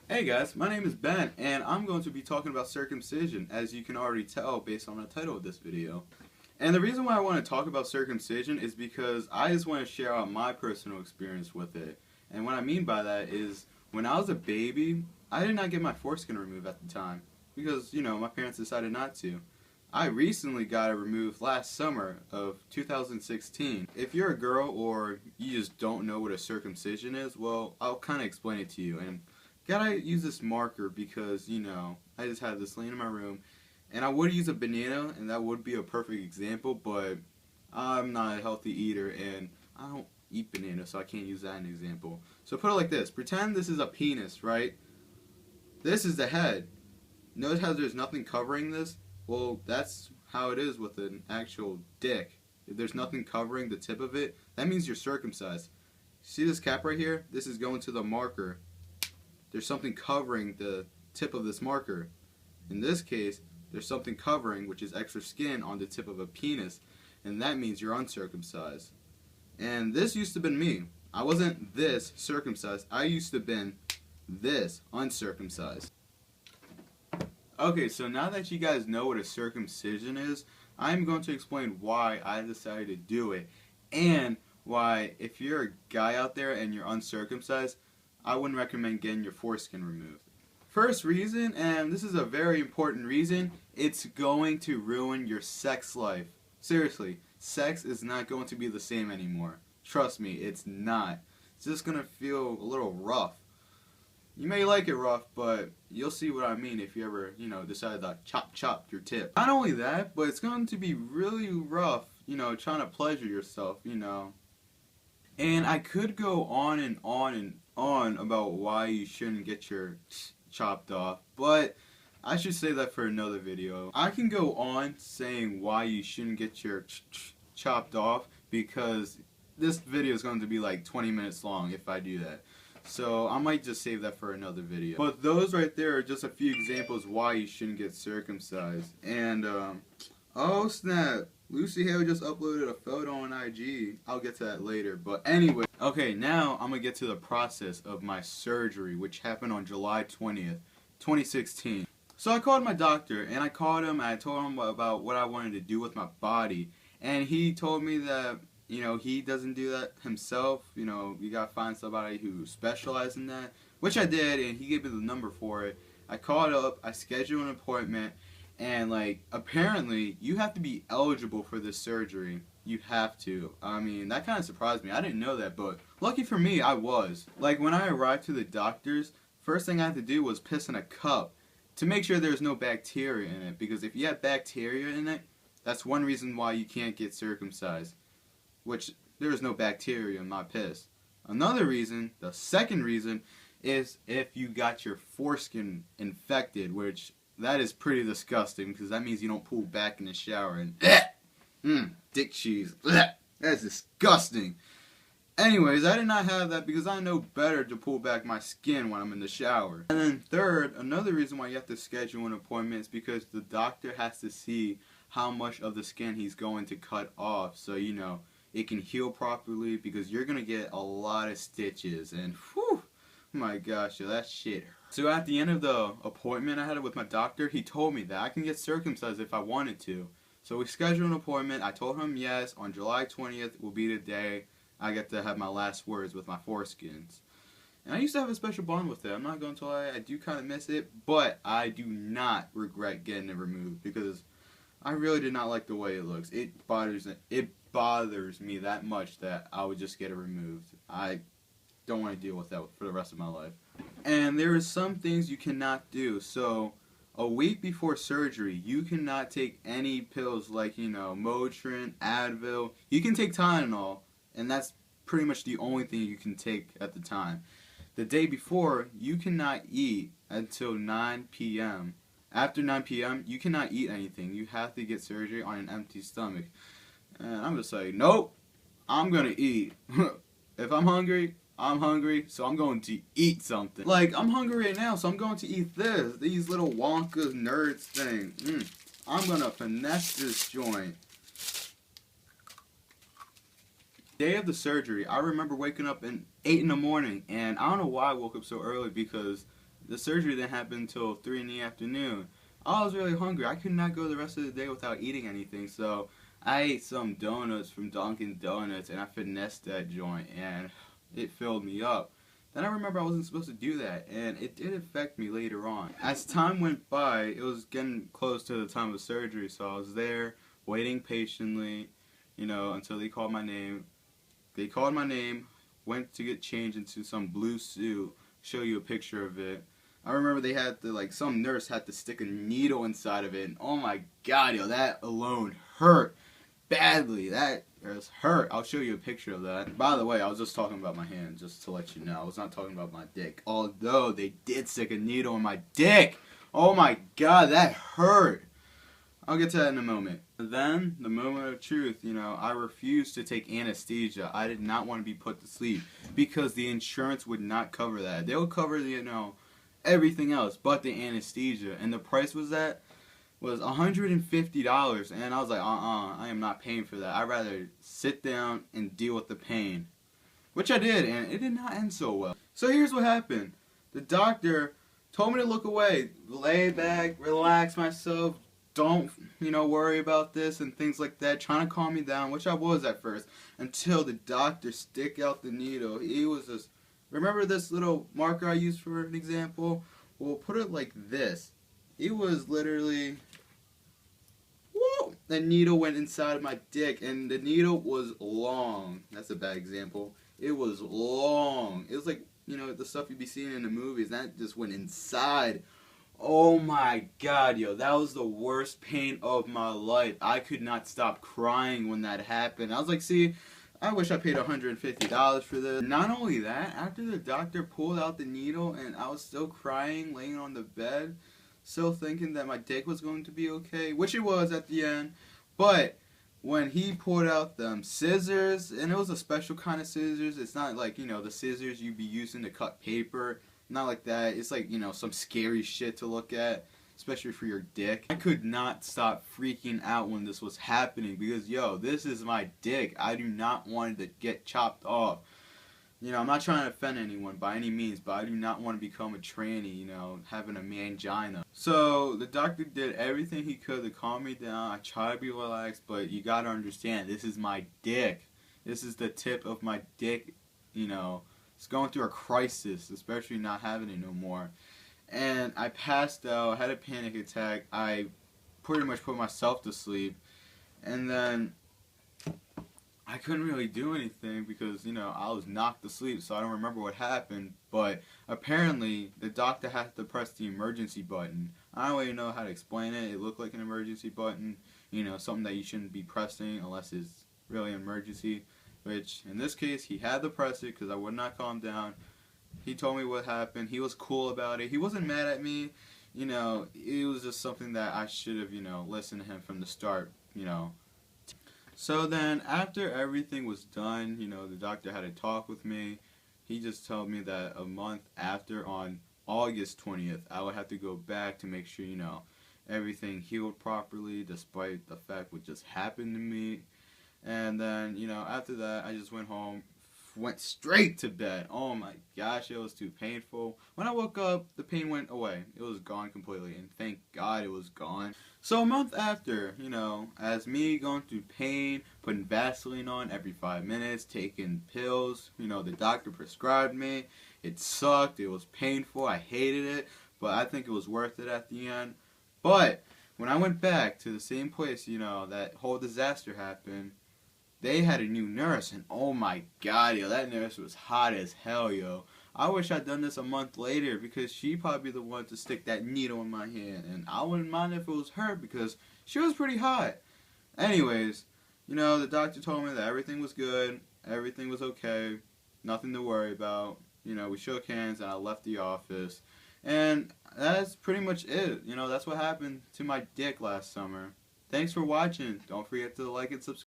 Hey guys, my name is Ben, and I'm going to be talking about circumcision, as you can already tell based on the title of this video. And the reason why I want to talk about circumcision is because I just want to share out my personal experience with it. And what I mean by that is, when I was a baby, I did not get my foreskin removed at the time, because, my parents decided not to. I recently got it removed last summer of 2016. If you're a girl or you just don't know what a circumcision is, well, I'll kind of explain it to you. And gotta use this marker because, I just had this laying in my room. And I would use a banana, and that would be a perfect example, but I'm not a healthy eater, and I don't eat banana, so I can't use that as an example. So put it like this. Pretend this is a penis, right? This is the head. Notice how there's nothing covering this? Well, that's how it is with an actual dick. If there's nothing covering the tip of it, that means you're circumcised. See this cap right here? This is going to the marker. There's something covering the tip of this marker. In this case, there's something covering, which is extra skin on the tip of a penis, and that means you're uncircumcised. And this used to have been me. I wasn't this circumcised. I used to have been this uncircumcised. Okay, so now that you guys know what a circumcision is, I'm going to explain why I decided to do it, and why, if you're a guy out there and you're uncircumcised, I wouldn't recommend getting your foreskin removed. First reason, and this is a very important reason, it's going to ruin your sex life. Seriously, sex is not going to be the same anymore. Trust me, it's not. It's just going to feel a little rough. You may like it rough, but you'll see what I mean if you ever, decide to chop your tip. Not only that, but it's going to be really rough, trying to pleasure yourself, And I could go on and on and on about why you shouldn't get your chopped off, but I should say that for another video. I can go on saying why you shouldn't get your chopped off because this video is going to be like 20 minutes long if I do that. So I might just save that for another video. But those right there are just a few examples why you shouldn't get circumcised. And, oh snap, Lucy Hale just uploaded a photo on IG. I'll get to that later. But anyway, okay, now I'm going to get to the process of my surgery, which happened on July 20th, 2016. So I called my doctor, and I called him, and I told him about what I wanted to do with my body. And he told me that, he doesn't do that himself. You gotta find somebody who specializes in that, which I did, and he gave me the number for it. I called up, I scheduled an appointment, and apparently you have to be eligible for this surgery. You have to. I mean, that kind of surprised me. I didn't know that, but lucky for me, I was. When I arrived to the doctor's, first thing I had to do was piss in a cup to make sure there's no bacteria in it, because if you have bacteria in it, that's one reason why you can't get circumcised. Which, there is no bacteria in my piss. Another reason, the second reason, is if you got your foreskin infected, which that is pretty disgusting because that means you don't pull back in the shower and dick cheese. That's disgusting. Anyways, I did not have that because I know better to pull back my skin when I'm in the shower. And then third, another reason why you have to schedule an appointment is because the doctor has to see how much of the skin he's going to cut off, so it can heal properly, because you're going to get a lot of stitches, and whew, my gosh, that shit hurt. So at the end of the appointment I had with my doctor, he told me that I can get circumcised if I wanted to. So we scheduled an appointment. I told him yes, on July 20th will be the day I get to have my last words with my foreskins. And I used to have a special bond with it. I'm not going to lie, I do kind of miss it, but I do not regret getting it removed, because I really did not like the way it looks. It bothers me that much that I would just get it removed. I don't want to deal with that for the rest of my life. And there are some things you cannot do. So a week before surgery, you cannot take any pills like, Motrin, Advil. You can take Tylenol, and that's pretty much the only thing you can take at the time. The day before, you cannot eat until 9 p.m. After 9 p.m., you cannot eat anything. You have to get surgery on an empty stomach. And I'm just like, nope, I'm going to eat. If I'm hungry, I'm hungry, so I'm going to eat something. I'm hungry right now, so I'm going to eat this. These little Wonka nerds thing. I'm going to finesse this joint. Day of the surgery, I remember waking up at 8 in the morning, and I don't know why I woke up so early, because The surgery didn't happen until 3 in the afternoon. I was really hungry. I could not go the rest of the day without eating anything, so I ate some donuts from Dunkin' Donuts, and I finessed that joint, and it filled me up. Then I remember I wasn't supposed to do that, and it did affect me later on. As time went by, it was getting close to the time of surgery, so I was there waiting patiently, until they called my name. They called my name, went to get changed into some blue suit, show you a picture of it. I remember they had to, some nurse had to stick a needle inside of it, and oh my god, yo, that alone hurt badly. That hurt. I'll show you a picture of that. By the way, I was just talking about my hand, just to let you know. I was not talking about my dick. Although, they did stick a needle in my dick. Oh my god, that hurt. I'll get to that in a moment. Then, the moment of truth, I refused to take anesthesia. I did not want to be put to sleep because the insurance would not cover that. They would cover, everything else but the anesthesia. And the price was $150, and I was like, I am not paying for that. I'd rather sit down and deal with the pain. Which I did, and it did not end so well. So here's what happened. The doctor told me to look away, lay back, relax myself, don't, worry about this and things like that, trying to calm me down, which I was at first, until the doctor stick out the needle. He was just, remember this little marker I used for an example? Well, put it like this. It was literally, whoa, the needle went inside of my dick, and the needle was long. That's a bad example. It was long. It was like, the stuff you'd be seeing in the movies. That just went inside. Oh my god, yo, that was the worst pain of my life. I could not stop crying when that happened. I was like, see, I wish I paid $150 for this. Not only that, after the doctor pulled out the needle and I was still crying, laying on the bed, still thinking that my dick was going to be okay, which it was at the end, but when he pulled out them scissors, and it was a special kind of scissors, it's not like, the scissors you'd be using to cut paper, not like that, it's like, some scary shit to look at, especially for your dick. I could not stop freaking out when this was happening, because, yo, this is my dick. I do not want it to get chopped off. I'm not trying to offend anyone by any means, but I do not want to become a tranny, having a mangina. So, the doctor did everything he could to calm me down. I tried to be relaxed, but you gotta understand, this is my dick. This is the tip of my dick, It's going through a crisis, especially not having it no more. And I passed out, I had a panic attack, I pretty much put myself to sleep, and then I couldn't really do anything because, I was knocked to sleep, so I don't remember what happened, but apparently the doctor had to press the emergency button. I don't really know how to explain it. It looked like an emergency button, something that you shouldn't be pressing unless it's really an emergency, which in this case he had to press it because I would not calm down. He told me what happened. He was cool about it. He wasn't mad at me. It was just something that I should have, listened to him from the start, So then, after everything was done, the doctor had a talk with me. He just told me that a month after, on August 20th, I would have to go back to make sure, everything healed properly, despite the fact what just happened to me. And then, after that, I just went home, went straight to bed. Oh my gosh, it was too painful. When I woke up, the pain went away. It was gone completely, and thank God it was gone. So a month after, as me going through pain, putting Vaseline on every 5 minutes, taking pills, the doctor prescribed me. It sucked, it was painful, I hated it, but I think it was worth it at the end. But when I went back to the same place, that whole disaster happened, they had a new nurse, and oh my god, yo, that nurse was hot as hell, yo. I wish I'd done this a month later, because she'd probably be the one to stick that needle in my hand, and I wouldn't mind if it was her, because she was pretty hot. Anyways, the doctor told me that everything was good, everything was okay, nothing to worry about. We shook hands, and I left the office, and that's pretty much it. That's what happened to my dick last summer. Thanks for watching. Don't forget to like and subscribe.